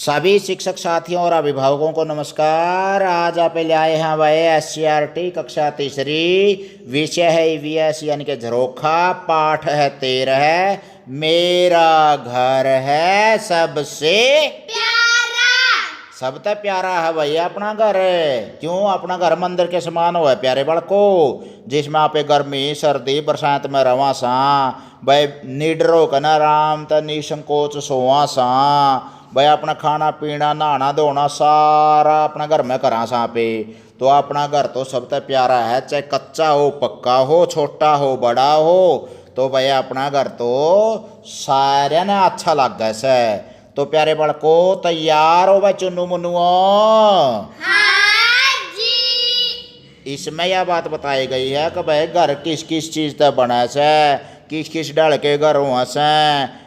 सभी शिक्षक साथियों और अभिभावकों को नमस्कार। आज आप ले आए हैं वह SCRT कक्षा तीसरी, विषय है EVS यानी कि झरोखा, पाठ है 13, मेरा घर है सबसे प्यारा। सबसे प्यारा है भैया अपना घर। क्यों? अपना घर मंदिर के समान हो है प्यारे बड़को, जिसमें आप गर्मी सर्दी बरसात में रवा सा भाई निडरो का ना राम त निसंकोच सोवा सा भाई अपना खाना पीना नहाना धोना सारा अपना घर में करा सा पे। तो अपना घर तो सबसे प्यारा है, चाहे कच्चा हो पक्का हो छोटा हो बड़ा हो, तो भाई अपना घर तो सारे ने अच्छा लग गया से। तो प्यारे बड़को तैयार हो भाई चुन्नू मुन्नुओ? हाँ जी। इसमें यह बात बताई गई है कि भाई घर किस किस चीज़ से बना से, किस किस डल के घर हुआ से,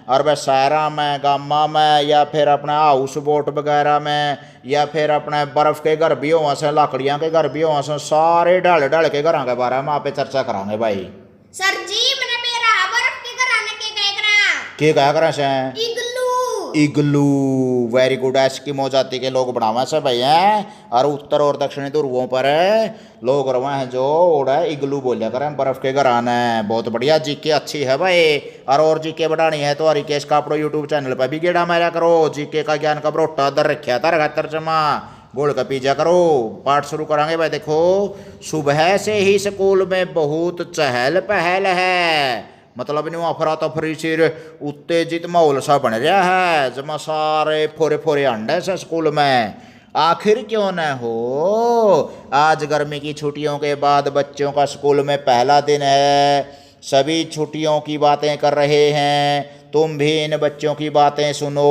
और वह शहरा में गामा में या फिर अपने हाउस बोट वगैरह में या फिर अपने बर्फ़ के घर भी हुआ से, लकड़ियाँ के घर भी हुआ से, सारे डल डल के घरों के बारे में आप चर्चा करांगे भाई। सर जी मैंने मेरा बर्फ के घर आने के कह करा के कहा करें से इग्लू। इग्लू वेरी गुड। एस्किमो जाति के लोग बनावा से भाई हैं, और उत्तर और दक्षिणी ध्रुवों पर लोग रवा हैं जो ओढ़ा इग्लू बोलिया करें, बर्फ के घर आना है। बहुत बढ़िया, जीके अच्छी है भाई। और जीके बढ़ानी है तो हरिकेश कापड़ो यूट्यूब चैनल पर भी गेड़ा मारा करो। जीके का ज्ञान का बरोटा दर रखा था रखा तर्जमा गोल का पीजा करो। पाठ शुरू करांगे भाई। देखो, सुबह से ही स्कूल में बहुत चहल पहल है, मतलब नहीं अफरा तफरी सिर उत्तेजित माहौल सा बन रहा है, जमा सारे फोरे फोरे अंडे से स्कूल में। आखिर क्यों न हो, आज गर्मी की छुट्टियों के बाद बच्चों का स्कूल में पहला दिन है। सभी छुट्टियों की बातें कर रहे हैं, तुम भी इन बच्चों की बातें सुनो।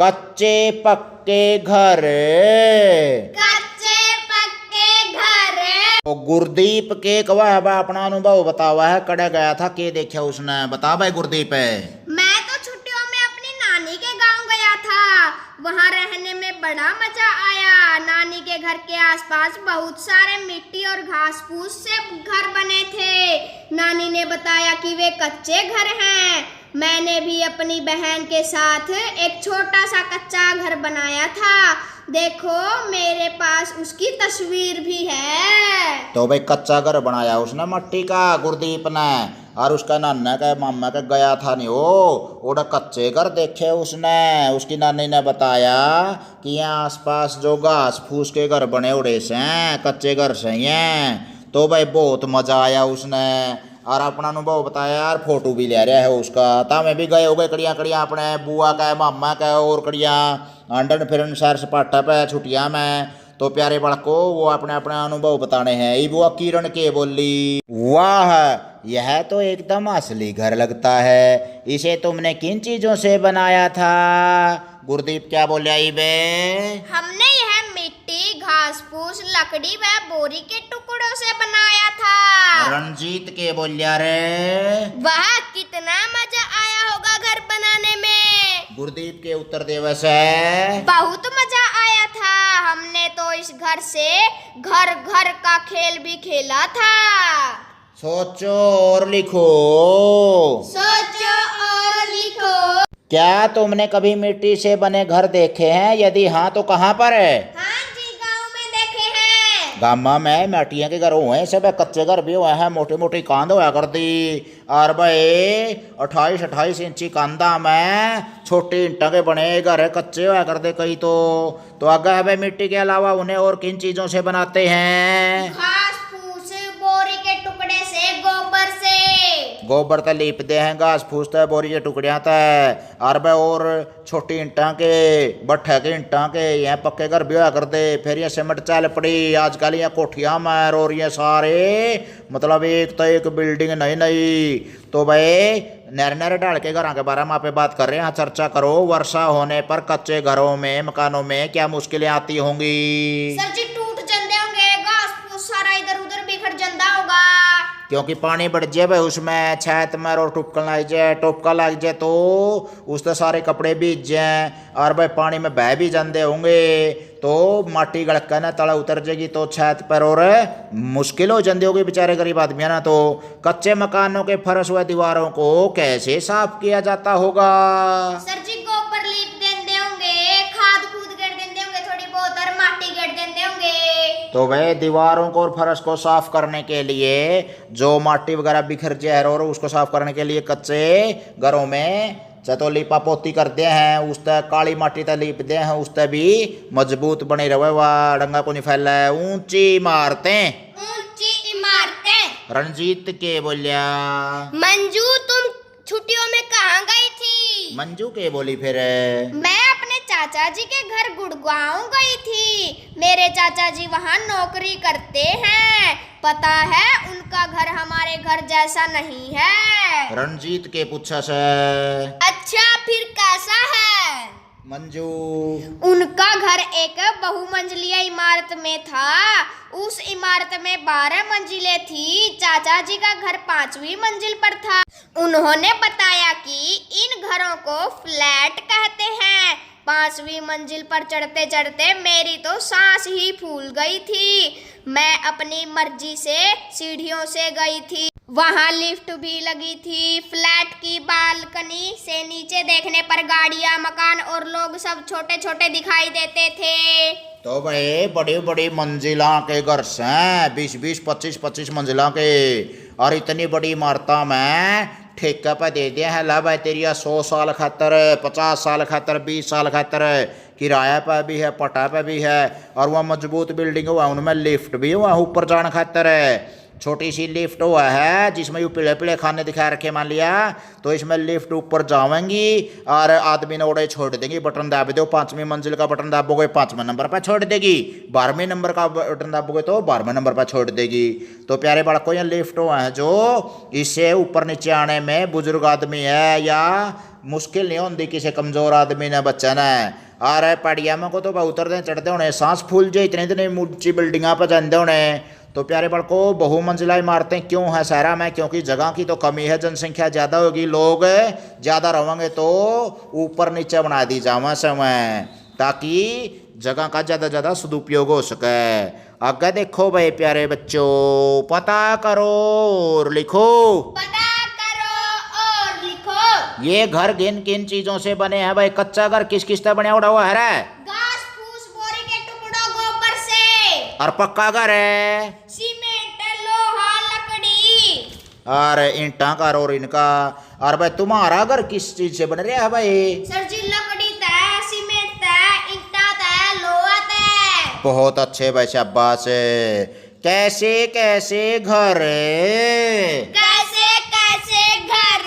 कच्चे पक्के घर, कच्चे पक्के घर। तो गुरदीप के कवा है बा अपना अनुभव बतावा है, कड़े गया था के देखा उसने, बता भाई गुरदीप है। मैं तो छुट्टियों में अपनी नानी के गांव गया था, वहां रहने में बड़ा मजा आया। नानी के घर के आसपास बहुत सारे मिट्टी और घास फूस से घर बने थे। नानी ने बताया कि वे कच्चे घर हैं। मैंने भी अपनी बहन के साथ एक छोटा सा कच्चा घर बनाया था। देखो मेरे पास उसकी तस्वीर भी है। तो भाई कच्चा घर बनाया उसने मट्टी का गुरदीप ने, और उसका नाना का मामा का गया था नहीं वो ओड़ा कच्चे घर देखे उसने। उसकी नानी ने बताया कि यहाँ आसपास जो घास फूस के घर बने उड़े से कच्चे घर से हैं। तो भाई बहुत मजा आया उसने, और अपना अनुभव बताया यार, फोटो भी ले रहा है उसका। तामे भी गए हो गए कड़िया कड़िया अपने बुआ का मामा का और कड़िया आंडन फिरन सैर सपाटा पे छुट्टियां में। तो प्यारे बड़को वो अपने अपने अनुभव बताने हैं। ये बुआ किरण के बोली, वाह यह तो एकदम असली घर लगता है, इसे तुमने किन चीजों से बनाया था? गुरदीप क्या बोलिया बे? हमने यह मिट्टी घास फूस लकड़ी व बोरी के टुकड़ों से बनाया था। रंजीत के बोलिया रे, वाह कितना मजा आया होगा घर बनाने में। गुरदीप के उत्तर दिवस है, बहुत मजा आया था। हमने तो इस घर से घर घर का खेल भी खेला था। सोचो और लिखो। सोचो और लिखो। क्या तुमने कभी मिट्टी से बने घर देखे हैं? यदि हाँ तो कहाँ पर है? हाँ जी, गांव में देखे हैं। गामा में मिट्टियाँ के घर हुए हैं, सब कच्चे घर भी हुए हैं, मोटी मोटी कांद हुआ करती। और भाई 28-28 इंची कांदा में छोटी ईंटा के बने घर है, कच्चे हुआ करते कई तो आगे है भाई मिट्टी के अलावा उन्हें और किन चीज़ों से बनाते हैं? घास फूस बोरी के टुकड़े से, गोबर से। गोबर तो लीपते हैं, घास फूस तो बोरी के टुकड़ियाँ तो, और भाई और छोटी ईंटा के भट्ठे के ईंटा के यहाँ पक्के घर भी हुआ करते। फिर ये सीमेंट चल पड़ी आजकल ये कोठियाँ में, और ये सारे मतलब एक तो एक बिल्डिंग नई नई। तो भाई नर नर डाल के घरों के बारे में आप बात कर रहे हैं, चर्चा करो। वर्षा होने पर कच्चे घरों में मकानों में क्या मुश्किलें आती होंगी? सर जी टूट जंदे होंगे, घास फूस सारा इधर उधर बिखर जंदा होगा। क्योंकि पानी बढ़ जाए भाई उसमें, छत में और टुपका लग जाए तो उससे सारे कपड़े भीग जाए, और भाई पानी में बह भी जाते होंगे तो माटी गड़क ना तला उतर जाएगी, तो छत पर और मुश्किल हो जाती होगी बेचारे गरीब आदमी ना। तो कच्चे मकानों के फर्श व दीवारों को कैसे साफ किया जाता होगा? सर जी गोबर लीप देंदे होंगे, खाद तो भाई दीवारों को और फर्श को साफ करने के लिए जो माटी वगैरह बिखर जाए और उसको साफ करने के लिए कच्चे घरों में तो लीपा पोती करते हैं, उस तक काली माटी तक लीपते हैं, उस तक भी मजबूत बनी रहे, वह डंगा को नहीं फैला है। ऊंची इमारतें, ऊंची इमारतें। रणजीत के बोलिया। मंजू तुम छुट्टियों में कहाँ गई थी? मंजू के बोली फिर। मैं अपने चाचा जी के घर गुड़गांव गई थी। मेरे चाचा जी वहाँ नौकरी करते हैं। पता है उनका घर हमारे घर जैसा नहीं है। रणजीत के पूछा से। अच्छा फिर कैसा है? मंजू। उनका घर एक बहुमंजिलीय इमारत में था। उस इमारत में 12 मंजिलें थी। चाचा जी का घर 5वीं मंजिल पर था। उन्होंने बताया कि इन घरों को फ्लैट कहते हैं। 5वीं मंजिल पर चढ़ते चढ़ते मेरी तो सांस ही फूल गई थी। मैं अपनी मर्जी से सीढ़ियों से गई थी। वहाँ लिफ्ट भी लगी थी। फ्लैट की बालकनी से नीचे देखने पर गाड़ियाँ, मकान और लोग सब छोटे छोटे दिखाई देते थे। तो भाई बड़ी बड़ी मंजिला के घर से 20-20, 25-25 मंजिला के, और इतनी बड़ी इमारता में ठेका पे दे दिया है। ला भाई तेरी 100 साल खातर, 50 साल खातर, 20 साल खातर, किराया पे भी है, पटा पे भी है, और वह मजबूत बिल्डिंग हुआ, उनमें लिफ्ट भी हुआ ऊपर जाने खातर है। छोटी सी लिफ्ट हुआ है जिसमें यू पीले पीले खाने दिखा रखे, मान लिया तो इसमें लिफ्ट ऊपर जावेंगी और आदमी ने उड़े छोड़ देंगी। बटन दाब दो, 5वीं मंजिल का बटन दाबोगे 5वें नंबर पर छोड़ देगी, 12वें नंबर का बटन दाबोगे तो 12वें नंबर पर छोड़ देगी। तो प्यारे बालकों, ये लिफ्ट हुआ है जो इससे ऊपर नीचे आने में बुजुर्ग आदमी है या मुश्किल नहीं होती किसी कमजोर आदमी ने, बच्चा ने। और पहाड़िया में को तो उतरते चढ़ते होने सांस फूल जाए, इतने इतने ऊंची बिल्डिंगा पर जाते होने। तो प्यारे बड़कों, बहुमंजिला इमारतें क्यों हैं शहरा में? क्योंकि जगह की तो कमी है, जनसंख्या ज़्यादा होगी, लोग ज़्यादा रहेंगे तो ऊपर नीचे बना दी जावा समय, ताकि जगह का ज़्यादा सदुपयोग हो सके। आगे देखो भाई प्यारे बच्चों, पता करो और लिखो। पता करो और लिखो। ये घर किन किन चीज़ों से बने हैं भाई? कच्चा घर किस किस से बने उड़ा हुआ है? घास फूस बोरी के टुकड़ों गोबर से। और पक्का घर है? सीमेंट, लोहा, लकड़ी और ईंटा का और इनका। और भाई तुम्हारा घर किस चीज से बन रहा है भाई? सर जी लकड़ी तय, सीमेंट तय, ईंटा तय, लोहा तय। बहुत अच्छे भाई, शाबाश। कैसे कैसे घर? कैसे कैसे घर?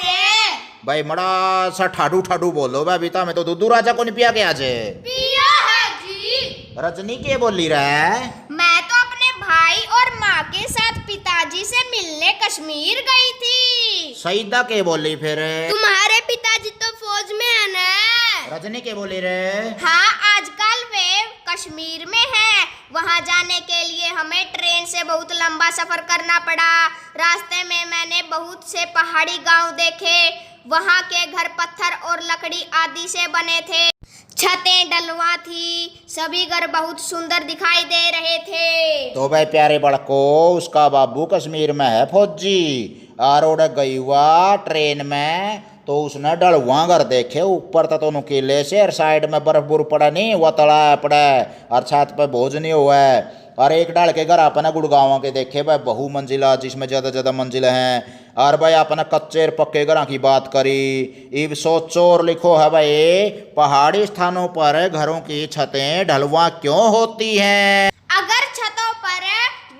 भाई बड़ा सा ठाडू ठाडू बोलो भाई, बीता में तो दूध राजा को नहीं पिया के आज? पिया है जी। रजनी के बोली रहा? मैं तो अपने भाई और माँ के साथ पिताजी से मिलने कश्मीर गई थी। सईदा के बोली फिर? तुम्हारे पिताजी तो फौज में है ना। रजनी के बोली रे? हाँ, आजकल वे कश्मीर में है। वहाँ जाने के लिए हमें ट्रेन से बहुत लंबा सफर करना पड़ा। रास्ते में मैंने बहुत से पहाड़ी गांव देखे। वहाँ के घर पत्थर और लकड़ी आदि से बने थे। छतें डलवा थी। सभी घर बहुत सुंदर दिखाई दे रहे थे। तो भाई प्यारे बड़को, उसका बाबू कश्मीर में है फौजी, और उड़ गई हुआ ट्रेन में, तो उसने डलवा घर देखे ऊपर तक, तो नुकीले से, और साइड में बर्फ बुर्फ पड़ा नहीं, वह तला पड़ा, और छत पे बोझ नहीं हुआ है। और एक डाल के घर अपने गुड़गांव के देखे भाई बहुमंजिला, जिसमें ज़्यादा मंजिल हैं। और भाई अपने कच्चे और पक्के घरों की बात करी। इब सोचो और लिखो है भाई, पहाड़ी स्थानों पर घरों की छतें ढलवा क्यों होती हैं? अगर छतों पर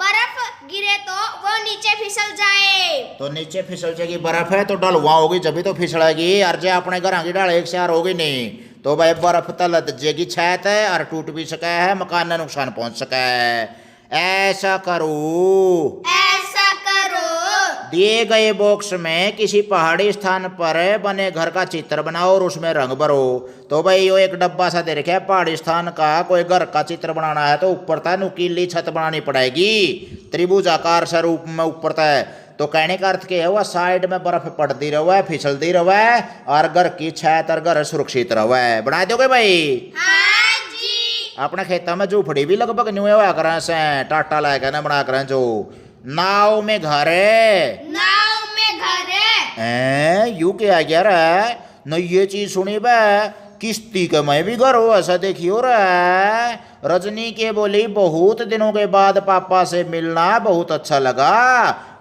बर्फ गिरे तो वो नीचे फिसल जाए। तो नीचे फिसल जाएगी, बर्फ है तो ढलवा होगी, जब भी तो फिसलेगी। और जो अपने घरों की ढाल एक सार होगी नहीं, तो भाई बर्फ तलत जाएगी छत है, और टूट भी सका है, मकान में नुकसान पहुंच सका है। ऐसा करो, ऐसा करो। दिए गए बॉक्स में किसी पहाड़ी स्थान पर बने घर का चित्र बनाओ और उसमें रंग भरो। तो भाई यो एक डब्बा सा दे रखा है, पहाड़ी स्थान का कोई घर का चित्र बनाना है तो ऊपर तक नुकीली छत बनानी पड़ेगी, त्रिभुजाकार से रूप में ऊपर तक। तो कहने का अर्थ क्या है, वह साइड में बर्फ पड़ती रहे, फिसलती रहे, और घर की छत और घर सुरक्षित रहे। बना दोगे भाई? हाँ जी। अपने खेतों में झूपड़ी भी लगभग न्यू हुआ करें से, टाटा लायक ना बना करें। जो नाव में घर है, नाव में घर है। यू क्या गया रे? न ये चीज सुनी बे, किस्ती का मैं भी घर हो ऐसा देखियो रे। रजनी के बोली बहुत दिनों के बाद पापा से मिलना बहुत अच्छा लगा।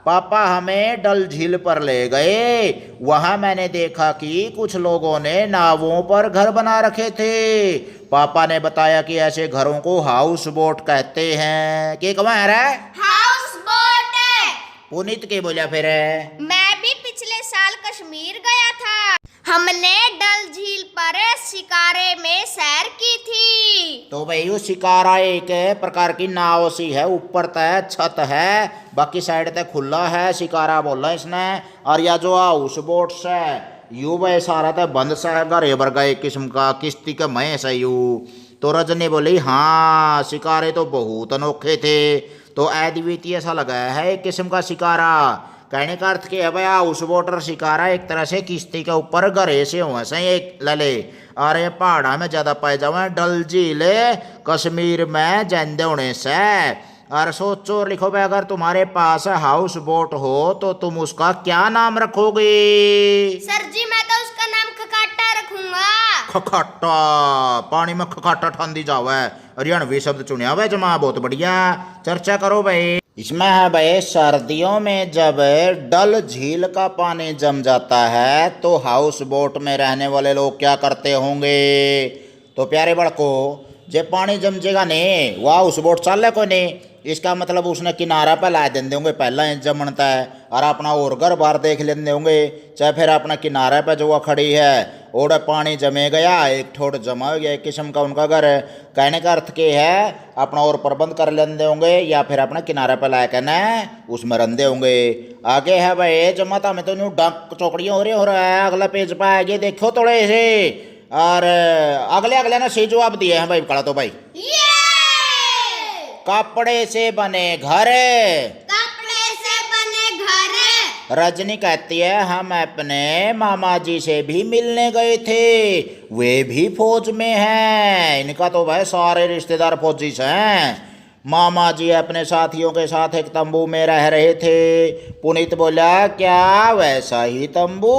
पापा हमें डल झील पर ले गए। वहां मैंने देखा कि कुछ लोगों ने नावों पर घर बना रखे थे। पापा ने बताया कि ऐसे घरों को हाउस बोट कहते हैं। के कहाँ रे? House boat. पुनीत के बोला फिर? मैं भी पिछले साल कश्मीर गया था। हमने डल झील पर शिकारे में सैर की थी। तो भाई वो शिकारा एक प्रकार की नाव सी है, ऊपर तय छत है, बाकी साइड तय खुला है, शिकारा बोला इसने। और या जो हाउस बोट से यू भाई सारा तय बंद सा है, घर वर्गा एक किस्म का किस्ती का मैं ऐसा यू। तो रजनी बोली हाँ शिकारे तो बहुत अनोखे थे। तो अद्वितीय ऐसा लगा है एक किस्म का शिकारा। कहने का अर्थ क्या है भाई, हाउस बोट और शिकारा एक तरह से किश्ती के ऊपर घरे से हुआ से एक लले। और ये पहाड़ा में ज्यादा पाए जावे, डल झील कश्मीर में जंदे होने से। और सोचो और लिखो भाई, अगर तुम्हारे पास हाउस बोट हो तो तुम उसका क्या नाम रखोगे? सर जी मैं तो उसका नाम खकाटा रखूंगा। खखाटा, पानी में खखाटा ठंडी जावे, हरियाणवी शब्द चुनिया हुआ जमा, बहुत बढ़िया। चर्चा करो भाई। इसमें है भाई, सर्दियों में जब डल झील का पानी जम जाता है तो हाउस बोट में रहने वाले लोग क्या करते होंगे? तो प्यारे बड़को, जब पानी जमजेगा नहीं वह हाउस बोट चल को नहीं, इसका मतलब उसने किनारा पर ला देंगे होंगे पहला जमनता है, और अपना और घर बार देख लेते होंगे। चाहे फिर अपना किनारे पर जो वह खड़ी है और पानी जमे गया, एक ठोड़ जमा हो गया, एक किस्म का उनका घर है। कहने का अर्थ के है अपना और प्रबंध कर लेते होंगे, या फिर अपना किनारे पर ला के न उसमें रंधे होंगे। आगे है भाई जमाता में तो न्यू डक चौकड़ियाँ हो रहा है। अगला पेज पर आगे देखो थोड़े से, और अगले ना सही जवाब दिए हैं भाई कड़ा। तो भाई कपड़े से बने घर। कपड़े से बने घर। रजनी कहती है हम अपने मामा जी से भी मिलने गए थे, वे भी फौज में हैं। इनका तो भाई सारे रिश्तेदार फौजी से हैं। मामा जी अपने साथियों के साथ एक तंबू में रह रहे थे। पुनीत बोला क्या वैसा ही तंबू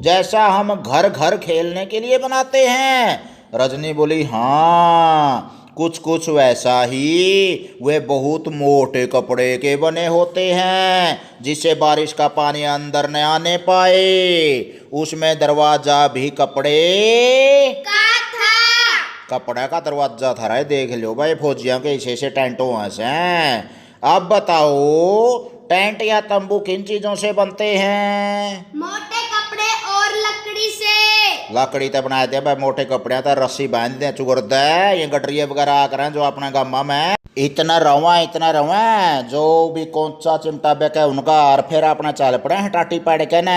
जैसा हम घर घर खेलने के लिए बनाते हैं? रजनी बोली हाँ कुछ कुछ वैसा ही। वे बहुत मोटे कपड़े के बने होते हैं जिससे बारिश का पानी अंदर न आने पाए। उसमें दरवाजा भी कपड़े का था। कपड़ा का दरवाजा था रे, देख लो भाई फौजियों के ऐसे टेंटों से। अब बताओ टेंट या तंबू किन चीजों से बनते हैं? मोटे कपड़े और लकड़ी से। लकड़ी तो बनाए थे भाई, मोटे कपड़े तो रस्सी बांध दे चुगर दे, ये गटरिया वगैरह आ करें जो अपना गामा में इतना रवा जो भी कौन-सा चिमटा बेक है उनका। और फिर अपना चल पड़े हैं टाटी पड़ के न।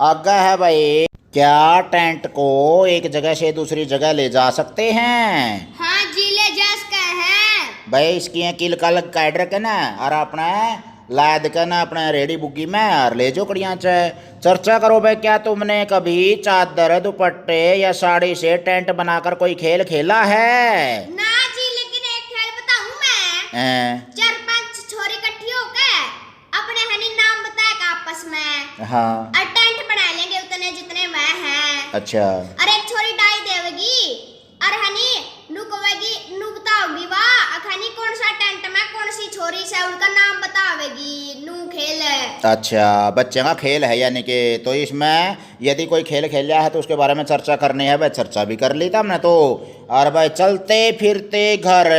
आगे है भाई, क्या टेंट को एक जगह से दूसरी जगह ले जा सकते हैं? हाँ जी ले जा सकते हैं भाई। इसकी किल का लग काट रखे ना, और अपना लाद के ना अपने रेडी बुग्गी में और ले जो कड़िया चे। चर्चा करो भाई, क्या तुमने कभी चादर दुपट्टे या साड़ी से टेंट बनाकर कोई खेल खेला है? ना जी, लेकिन एक खेल बताऊं मैं। 4-5 छोरी इकट्ठी होकर अपने हनी नाम बताए का आपस में, हाँ, और टेंट बना लेंगे उतने जितने वह हैं। अच्छा। और एक छोरी डाई देवेगी और हनी नु कहेगी, नु बताओगी वाह अखनी कौन सा टेंट में कौन सी छोरी से उनका नाम बतावेगी। नू खेल है। अच्छा, बच्चे का खेल है यानी कि। तो इसमें यदि कोई खेल खेला है तो उसके बारे में चर्चा करनी है भाई, चर्चा भी कर ली था हमने तो। और भाई चलते फिरते घर।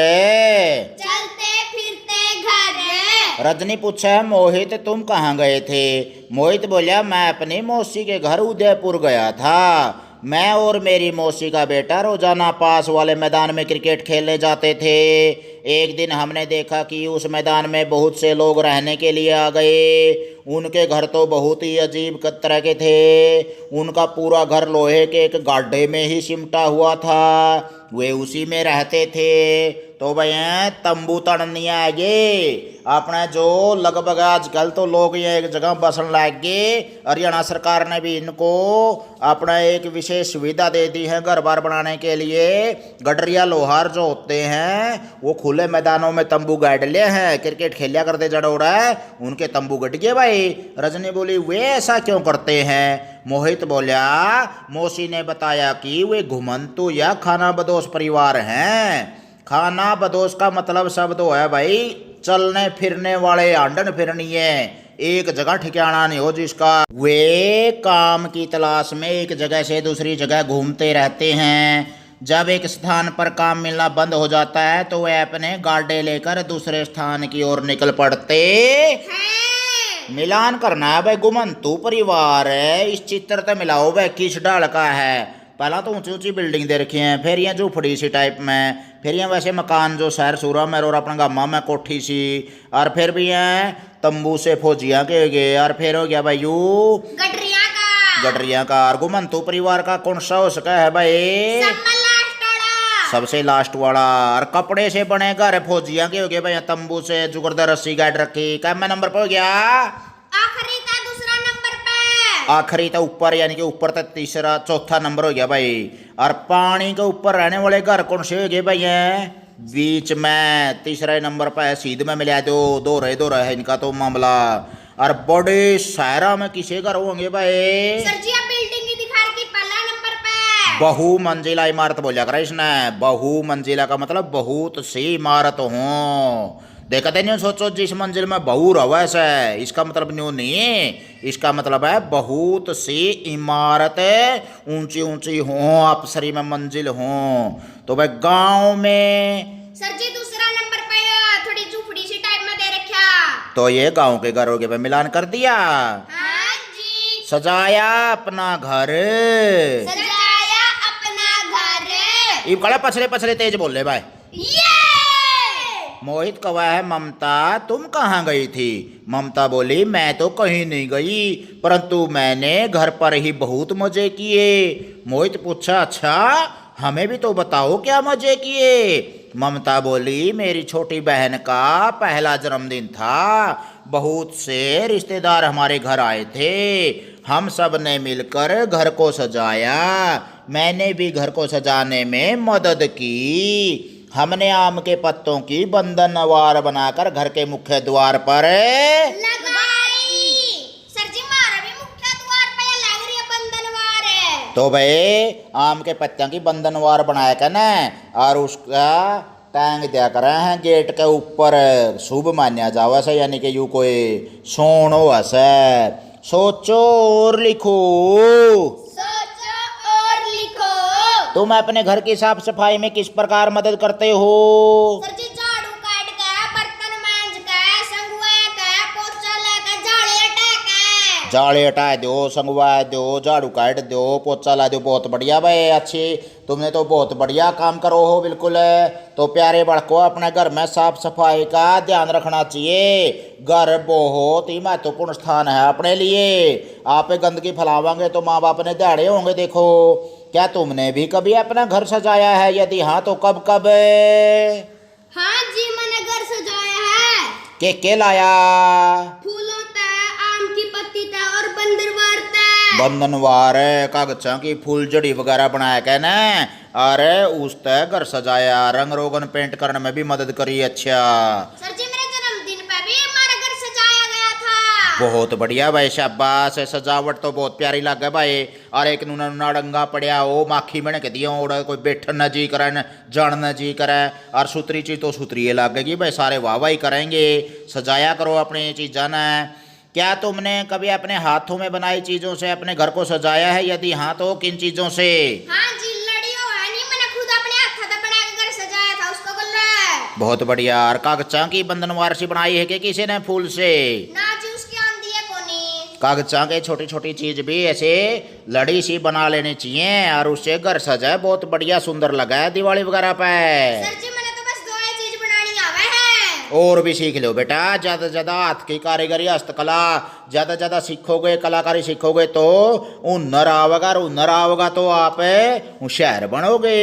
चलते फिरते घर। रजनी पूछा मोहित तुम कहाँ गए थे? मोहित बोला मैं अपनी मौसी के घर उदयपुर गया था। मैं और मेरी मौसी का बेटा रोजाना पास वाले मैदान में क्रिकेट खेलने जाते थे। एक दिन हमने देखा कि उस मैदान में बहुत से लोग रहने के लिए आ गए। उनके घर तो बहुत ही अजीब तरह के थे। उनका पूरा घर लोहे के एक गाड्ढे में ही सिमटा हुआ था, वे उसी में रहते थे। तो भैया तंबू तड़नी आगे अपने जो लगभग आजकल तो लोग ये एक जगह बसन लग गए। हरियाणा सरकार ने भी इनको अपना एक विशेष सुविधा दे दी है घर बार बनाने के लिए। गडरिया लोहार जो होते हैं वो खुले खुले मैदानों में तंबू गाड़ लिए हैं, क्रिकेट खेलिया करते जड़ोड़ा है, उनके तंबू गट गए भाई। रजनी बोली वे ऐसा क्यों करते हैं? मोहित बोला मौसी ने बताया कि वे घुमंतु या खाना बदोश परिवार हैं। खाना बदोश का मतलब शब्द है भाई चलने फिरने वाले, आंडन फिरनी है, एक जगह ठिकाना नहीं हो जिसका। वे काम की तलाश में एक जगह से दूसरी जगह घूमते रहते हैं। जब एक स्थान पर काम मिलना बंद हो जाता है तो वे अपने गाड़े लेकर दूसरे स्थान की ओर निकल पड़ते हैं। मिलान करना है भाई। घुमंतु परिवार है, इस चित्र तो मिलाओ भाई किस डाल का है। पहला तो ऊंची ऊंची बिल्डिंग दे रखी हैं, फिर ये झोपड़ी सी टाइप में, फिर ये वैसे मकान जो शहर सूरा में और अपना गामा में कोठी सी, और फिर भी है तंबू से फौजियां के गए, और फिर हो गया भाई यू गडरिया का। और घुमंतु परिवार का कौन सा हो सका है भाई? सबसे लास्ट वाला। और कपड़े से बने घर फौजियां के हो गए भाई, तंबू से जुगरदा रस्सी गाड़ रखी। क्या नंबर पे हो गया? आखिरी का दूसरा नंबर पे। आखिरी तो ऊपर, यानी कि ऊपर तक तीसरा चौथा नंबर हो गया भाई। और पानी के ऊपर रहने वाले घर कौन से हो गए भाई? हैं बीच में तीसरे नंबर पर है, सीध में मिला दो रहे है इनका तो मामला। और बड़े शहरा में किसे घर होंगे भाई? सर जी आप बिल्डिंग ही दिखा रही, पहला नंबर पे। बहु मंजिला इमारत बोला करा इसने। बहु मंजिला का मतलब बहुत सी इमारत हो। देखते नहीं सोचो जिस मंजिल में बहु रहा है, इसका मतलब नहीं, इसका मतलब है बहुत सी इमारत ऊंची ऊंची हो, अप्सरी में मंजिल हो। तो भाई गांव में सर जी दूसरा नंबर पे थोड़ी झोपड़ी सी टाइप में दे रखा, तो ये गांव के घरों के पे मिलान कर दिया। हाँ जी। सजाया अपना घर, सजाया अपना घर। ये कड़ा पछले पछले तेज बोल ले भाई। ये मोहित कहा है ममता तुम कहाँ गई थी? ममता बोली मैं तो कहीं नहीं गई, परंतु मैंने घर पर ही बहुत मजे किए। मोहित पूछा अच्छा हमें भी तो बताओ क्या मजे किए? ममता बोली मेरी छोटी बहन का पहला जन्मदिन था, बहुत से रिश्तेदार हमारे घर आए थे, हम सब ने मिलकर घर को सजाया, मैंने भी घर को सजाने में मदद की। हमने आम के पत्तों की बंधनवार बनाकर घर के मुख्य द्वार पर लगाई। सर जी हमारा भी मुख्य द्वार पे लग रही है बंधनवार है। तो भाई आम के पत्तों की बंधनवार बनाया कर ना, और उसका टांग दिया कर हैं गेट के ऊपर, शुभ मान्या जावा से, यानी कि यू कोई सोन हो ऐसे। सोचो और लिखो, सोचो और लिखो। तुम अपने घर की साफ सफाई में किस प्रकार मदद करते हो? सर जी झाड़ू काट के, बर्तन मांज के, संगवा के, पोछा लगा, झाड़ू हटा के। जाले हटा दो, संगवा दो, झाड़ू काट दो, पोछा ला दो। बहुत बढ़िया भाई, अच्छी तुमने तो बहुत बढ़िया काम करो हो बिल्कुल। तो प्यारे बड़को अपने घर में साफ सफाई का ध्यान रखना चाहिए। घर बहुत ही महत्वपूर्ण स्थान है अपने लिए। आप गंदगी फैलावांगे तो माँ बाप ने दहाड़े होंगे। देखो क्या तुमने भी कभी अपना घर सजाया है? यदि हाँ तो कब कब? हाँ जी मैंने घर सजाया है। के लाया? फूलों ते, आम की पत्ती ते और बंदरवार ते। बंधनवार कागजा की फूल जड़ी वगैरह बनाया क्या ना, अरे उस तय घर सजाया, रंग रोगन पेंट करने में भी मदद करी। अच्छा सर जी मेरे जन्मदिन पे भी हमारा घर सजाया गया था। बहुत बढ़िया भाई, शाबाश। सजावट तो बहुत प्यारी लगे भाई। और एक नूना नूना डंगा पड़िया हो, माखी बने के दिया ओड़ा, कोई बैठन न जी करे न जान न जी करे। और सुथरी चीज तो सुथरी लगेगी भाई, सारे वाह वाही करेंगे। सजाया करो अपनी चीज़ा न। क्या तुमने कभी अपने हाथों में बनाई चीजों से अपने घर को सजाया है? यदि हाँ तो किन चीजों से? हाँ जी लड़ियों है नहीं, मैंने खुद अपने हाथ से बना के घर सजाया था, उसको बोल रहा है। बहुत बढ़िया। और कागजा की बंधनवार सी बनाई है कि किसी ने फूल से? ना जी उसकी आंधी है कोनी। कागजा के छोटी छोटी चीज भी ऐसे लड़ी सी बना लेनी चाहिए, और उससे घर सजाए बहुत बढ़िया सुंदर लगा है दिवाली वगैरह पे। सर जी मैंने तो बस दो ही चीज बनानी आवे है। और भी सीख लो बेटा, ज्यादा से ज्यादा हाथ की कारीगरी, हस्तकला ज्यादा ज्यादा सीखोगे, कलाकारी सीखोगे तो हुनर आवेगा, और हुनर आवेगा तो आप होशियार बनोगे।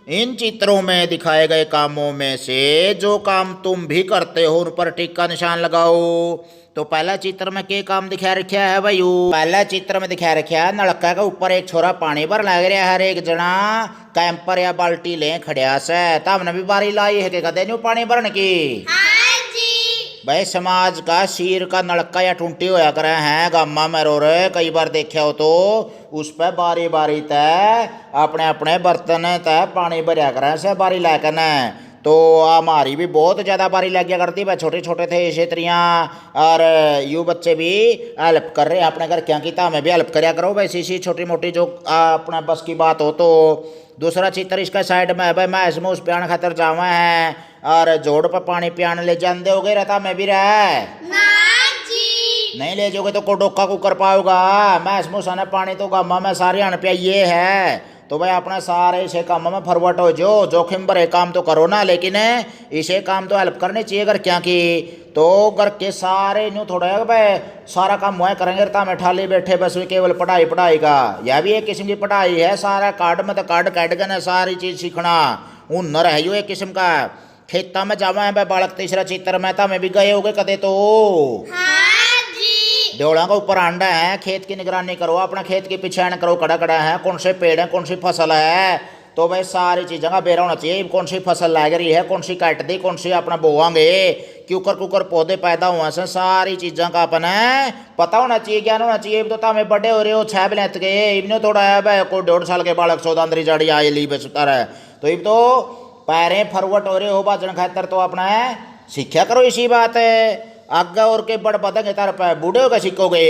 इन चित्रों में दिखाए गए कामों में से जो काम तुम भी करते हो उन पर टिक का निशान लगाओ। तो पहला चित्र में के काम दिखा रखा है भाई? पहला चित्र में दिखा रखा है नलका के ऊपर एक छोरा पानी भर लग रहा है, हर एक जना कैंपर या बाल्टी ले खड़िया से। तब ने भी बारी लाई है कि कदे न्यू पानी भरने की। हाँ जी। भाई समाज का शीर का नलका या टूंटी होया करे हैं गामा में रो रहे, कई बार देखे हो तो उस पर बारी बारी तय अपने अपने बर्तन तय पानी भरिया करे से बारी लाकर न। तो हमारी भी बहुत ज़्यादा बारी लग गया करती भाई, छोटे छोटे थे क्षेत्रियाँ और यू बच्चे भी हेल्प कर रहे हैं अपने घर क्या की, हमें भी हेल्प कराया करो वैसी इसी छोटी मोटी जो अपना बस की बात हो। तो दूसरा चित्र इसका साइड में है भाई, मैं इसमें उस पियान खातर जावा है और जोड़ पर पानी पियान ले जान दोगे रहता मैं भी रह ना जी। नहीं ले जाओगे तो को डोका को कर पाओगा। मैं इसमें साने पानी तो गामा में सारे अन पे ये है। तो भाई अपने सारे इसे काम में फॉरवर्ड हो जो जोखिम भरे काम तो करो ना, लेकिन इसे काम तो हेल्प करनी चाहिए अगर क्या की। तो घर के सारे न्यू थोड़ा है भाई सारा काम वह करेंगे रहता में ठाली बैठे बस केवल पढ़ाई पढ़ाई का, यह भी एक किस्म की पढ़ाई है। सारा कार्ड में तो कार्ड कैट गए सारी चीज सीखना हुनर है यो एक किस्म का। खेता में जावा है भाई बालक तीसरा चित्र में था मैं भी गए होगे कदे तो। हाँ जी। देवड़ा का ऊपर अंडा है, खेत की निगरानी करो, अपना खेत के पीछे करो कड़ा कड़ा है कौन से पेड़ है कौन सी फसल है। तो भाई सारी चीज़ों का बेरा होना चाहिए, कौन सी फसल लग रही है कौन सी काट दी कौन सी अपना बोवांगे क्यूकर कुकर पौधे पैदा हुए से सारी चीज़ों का अपन पता होना चाहिए, ज्ञान होना चाहिए। तो हमें बड़े हो रहे हो 6 बिलेत के इन्हें थोड़ा है भाई कोई 1.5 साल के बालक सौदांदरी जाड़ी आए ली बस उतर है। तो इब तो पैरें फरवट हो रहे हो बाजन खातर तो अपना सीखा करो इसी बात है। आगे और के बड़ बदंगे तार पे बूढ़े हो के सीखोगे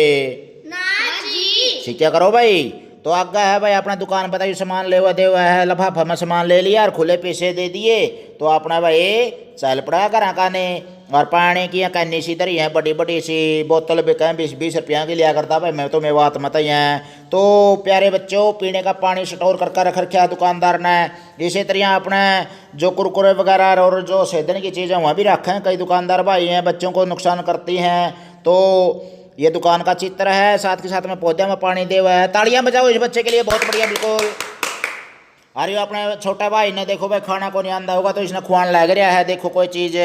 ना जी। सीखा करो भाई। तो आगे है भाई अपना दुकान बताइए सामान ले हुआ दे हुआ है लफाफा में सामान ले लिया और खुले पैसे दे दिए तो अपना भाई चल पड़ा घर काने। और पानी की कैनी सी धरी है बड़ी बड़ी सी बोतल भी कहें 20-20 रुपया की लिया करता भाई मैं तो मैं बात मत ही है। तो प्यारे बच्चों पीने का पानी स्टोर करके रख रखा दुकानदार ने। इसी तरह अपने जो कुरकुरे वगैरह और जो सेधन की चीज़ें वहाँ भी रखें, कई दुकानदार भाई हैं बच्चों को नुकसान करती हैं। तो ये दुकान का चित्र है, साथ के साथ में पौधे में पानी दे हुआ है। तालियां बजाओ इस बच्चे के लिए, बहुत बढ़िया बिल्कुल। अरे अपने छोटे भाई ने देखो भाई खाना को नहीं आंदा होगा तो इसने खुआन लग रहा है, देखो कोई चीज़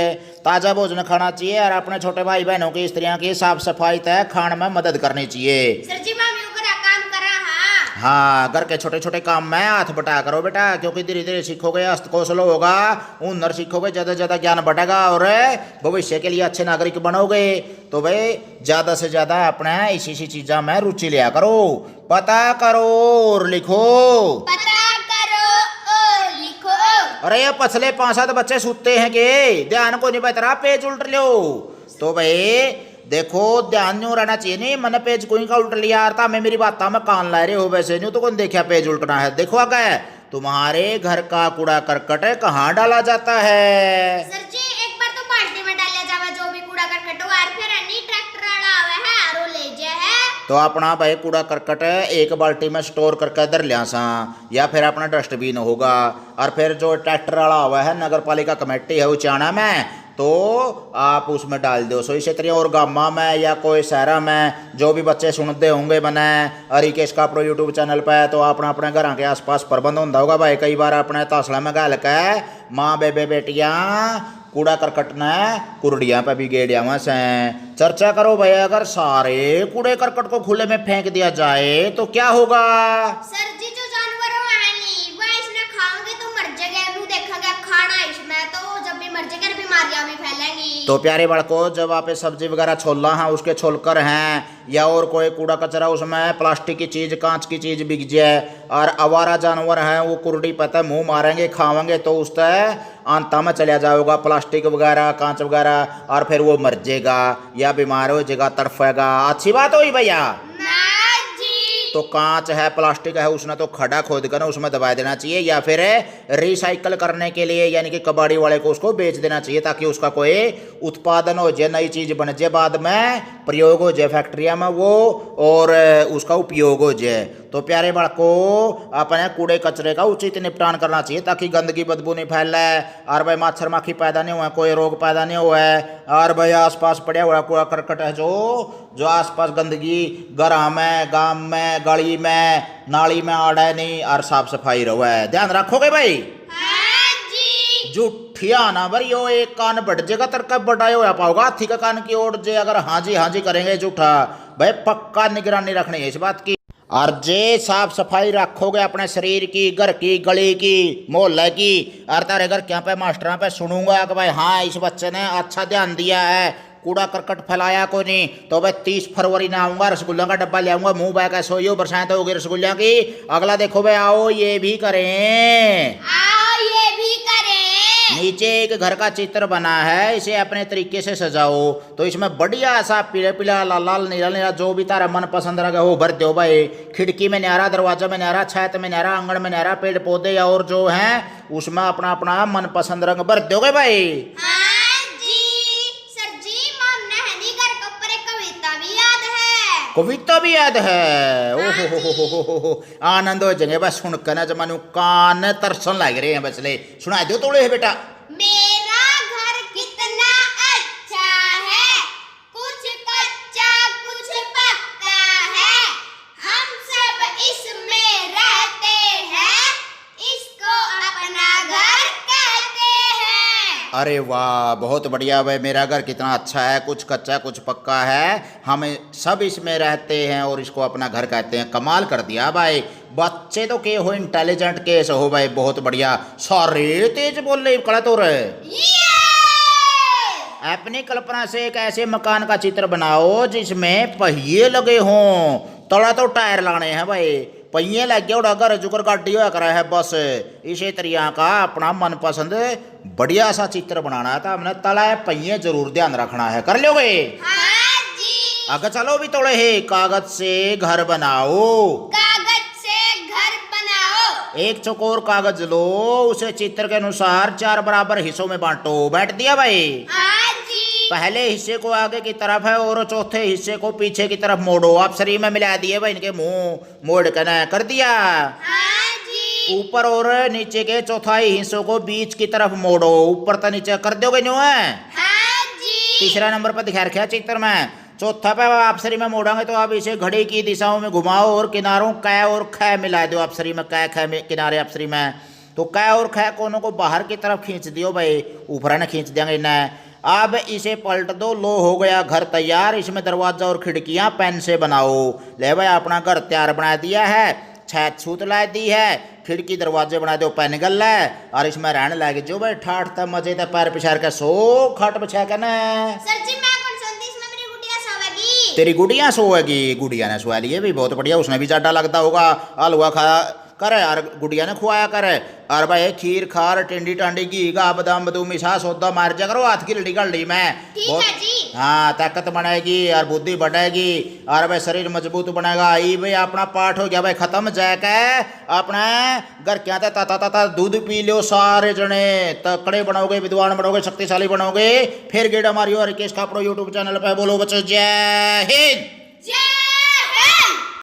ताज़ा भोजन खाना चाहिए और अपने छोटे भाई बहनों की स्त्रियों की साफ सफाई तय खान में मदद करनी चाहिए। सर जी मैं काम करा हाँ घर के छोटे छोटे काम में हाथ बटा करो बेटा, क्योंकि धीरे धीरे सीखोगे हस्त कौशल होगा हुनर सीखोगे ज़्यादा से ज़्यादा ज्ञान बढ़ेगा और भविष्य के लिए अच्छे नागरिक बनोगे। तो भाई ज़्यादा से ज़्यादा अपने इसी चीज़ों में रुचि लिया करो, पता करो और लिखो। अरे ये पछले 5-7 बच्चे सूते हैं के ध्यान को नहीं बैठा पेज उल्ट लो। तो भाई देखो ध्यान न्यू रहना चाहिए, नहीं मैंने पेज कोई का उल्ट लिया यार था मैं मेरी बात में कान ला रहे हो वैसे न्यू तो कौन देखा पेज उल्टना है। देखो आगे तुम्हारे घर का कूड़ा करकट कहाँ डाला जाता है? सर जी एक बार तो बाल्टी में डाला जावा जो भी कूड़ा करकट हो और फिर अन्नी ट्रैक्टर वाला आवे है और ले जाए है। तो अपना भाई कूड़ा करकट एक बाल्टी में स्टोर करके धर लिया सा या फिर अपना डस्टबिन होगा और फिर जो ट्रैक्टर वाला हुआ है नगर पालिका कमेटी है उचाना में तो आप उसमें डाल दो। सो इसी तरह और गामा में या कोई शहरा में जो भी बच्चे सुनते होंगे बने हरिकेश का अपने यूट्यूब चैनल पर तो अपना अपने घर के आसपास प्रबंध होता होगा भाई। कई बार अपने तौसला में गाल के माँ बेबे बेटियाँ कूड़ा करकट ने कुरडिया पे भी गेड़िया वहाँ से चर्चा करो भाई। अगर सारे कूड़े करकट को खुले में फेंक दिया जाए तो क्या होगा? सर जी जो जानवर है नहीं वह इसने खाओगे तो मर जाएगा, देखा खाना इसमें तो जब भी मर जाएगा बीमारियां भी फैलेंगी। तो प्यारे बड़कों जब आप सब्जी वगैरह छोला है उसके छोलकर हैं या और कोई कूड़ा कचरा उसमें प्लास्टिक की चीज़ कांच की चीज़ बिक जाए और आवारा जानवर हैं वो कुरडी पता मुंह मारेंगे खावेंगे तो उस अंता में चला जाएगा प्लास्टिक वगैरह कांच वगैरह और फिर वो मर जाएगा या बीमार हो जाएगा तड़फेगा। अच्छी बात हुई भैया। तो कांच है प्लास्टिक है उसने तो खड़ा खोद कर उसमें दबा देना चाहिए या फिर रिसाइकल करने के लिए यानी कि कबाड़ी वाले को उसको बेच देना चाहिए ताकि उसका कोई उत्पादन हो जाए, नई चीज़ बन जाए, बाद में प्रयोग हो जाए फैक्ट्रिया में वो और उसका उपयोग हो जाए। तो प्यारे बालकों अपने कूड़े कचरे का उचित निपटान करना चाहिए ताकि गंदगी बदबू नहीं फैले और भाई मच्छर माखी पैदा नहीं हुआ, कोई रोग पैदा नहीं हुआ है और भाई आसपास पड़ा हुआ कूड़ा करकट है जो आसपास गंदगी घर में गांव में गली में नाली में आड़ा नहीं और साफ सफाई रहो है। ध्यान रखोगे भाई। जुठिया ना बर यो एक कान बढ़ जाएगा तर कब बड़ा हो पाओगा हाथी का कान की ओर जे अगर हाँ जी करेंगे जूठा भाई पक्का निगरानी रखनी है इस बात की। और जे साफ सफाई रखोगे अपने शरीर की, घर की, गली की, मोहल्ले की, और तारे घर क्या पे मास्टर पे सुनूंगा कि भाई हाँ इस बच्चे ने अच्छा ध्यान दिया है, कूड़ा करकट फैलाया को नहीं, तो भाई 30 फरवरी ना आऊंगा, रसगुल्ला का डब्बा ले आऊंगा, मुंह बैक ऐसे हो बरसात होगी रसगुल्ला की। अगला देखो भाई आओ ये भी करें, आओ ये भी करें। नीचे एक घर का चित्र बना है, इसे अपने तरीके से सजाओ। तो इसमें बढ़िया सा पीला पीला, लाल लाल, नीला नीला, जो भी तारा मन पसंद रहा वो भर दो भाई। खिड़की में न्यारा, दरवाजा में न्यारा, छत में न्यारा, आंगन में न्यारा, पेड़ पौधे और जो हैं उसमें अपना अपना मन पसंद रंग भर दोगे भाई। हाँ जी सर जी, हमने हनी घर के ऊपर एक कविता भी याद है। कविता भी याद है, ओहो आनंद हो जाएंगे बस सुनकर ना, जमानू कान तरसन लग रहे हैं। बस ले सुना दो तोड़े है बेटा। मेरा घर कितना अच्छा है, कुछ कच्चा कुछ पक्का है, हम सब इसमें रहते हैं, इसको अपना घर कहते हैं। अरे वाह बहुत बढ़िया भाई, मेरा घर कितना अच्छा है, कुछ कच्चा कुछ पक्का है, हम सब इसमें रहते हैं और इसको अपना घर कहते हैं। कमाल कर दिया भाई, बच्चे तो के हो इंटेलिजेंट केस हो भाई, बहुत बढ़िया, सारे तेज बोल रहे कड़ा तो रहे। अपनी कल्पना से एक ऐसे मकान का चित्र बनाओ जिसमें पहिए लगे हों, तड़ा तो टायर लाने हैं भाई, पहिए लग गया, घर जुकर गाड़ी होया करा है बस। इसी तरह का अपना मनपसंद बढ़िया सा चित्र बनाना था हमने, तला पहिए जरूर ध्यान रखना है। कर लोगे? हाँ जी। अगर चलो भी तोड़े है, कागज से घर बनाओ, कागज से घर बनाओ। एक चौकोर कागज लो, उसे चित्र के अनुसार 4 बराबर हिस्सों में बांटो। बैठ दिया भाई? हाँ जी। पहले हिस्से को आगे की तरफ है और चौथे हिस्से को पीछे की तरफ मोड़ो। आप शरीर में मिला दिए भाई, इनके मुंह मोड़ कर कर दिया। हाँ जी। ऊपर और नीचे के चौथाई हिस्सों को बीच की तरफ मोड़ो, ऊपर तो नीचे कर दोगे न्यू है। हाँ जी। तीसरा नंबर पर दिखा रखा चित्र में, चौथा पे आप शरीर में मोड़ोगे तो आप इसे घड़ी की दिशाओं में घुमाओ और किनारों कै और ख मिला दो। आप शरीर में कै ख में किनारे आप शरीर में, तो कै और ख कोनों को बाहर की तरफ खींच दियो भाई, ऊपर न खींच देंगे न। अब इसे पलट दो, लो हो गया घर तैयार। इसमें दरवाजा और खिड़कियां पेन से बनाओ। ले भाई अपना घर तैयार बना दिया है, छत छूत ला दी है, खिड़की दरवाजे बना दो, पेन गल है, और इसमें रहने लगे जो भाई ठाठ था मजे था, पैर पिछाड़ के सो खट बिछा के ना। सर जी मैं कौन सुनती, इसमें मेरी गुड़िया सोएगी। तेरी गुड़िया सोएगी? गुड़िया ने सोया लिए भी बहुत बढ़िया, उसने भी जाडा लगता होगा, हलवा खा करे और गुड़िया ने खुआया करे। और भाई खीर खार टिंडी टांडी घी गा बादाम बदूम मिठा सौदा मार जा करो, हाथ की लड़ी कर ली मैं। ठीक है जी। हाँ ताकत बढ़ेगी और बुद्धि बढ़ेगी और भाई शरीर मजबूत बनेगा। ई भाई अपना पाठ हो गया भाई खत्म, जाके अपना घर क्या था ता दूध पी लो सारे जने, तकड़े बनोगे, विद्वान बनोगे, शक्तिशाली बनोगे। फिर गेड़ा मारियो और केस खापड़ो यूट्यूब चैनल पे। बोलो बच्चों जय हिंद। जय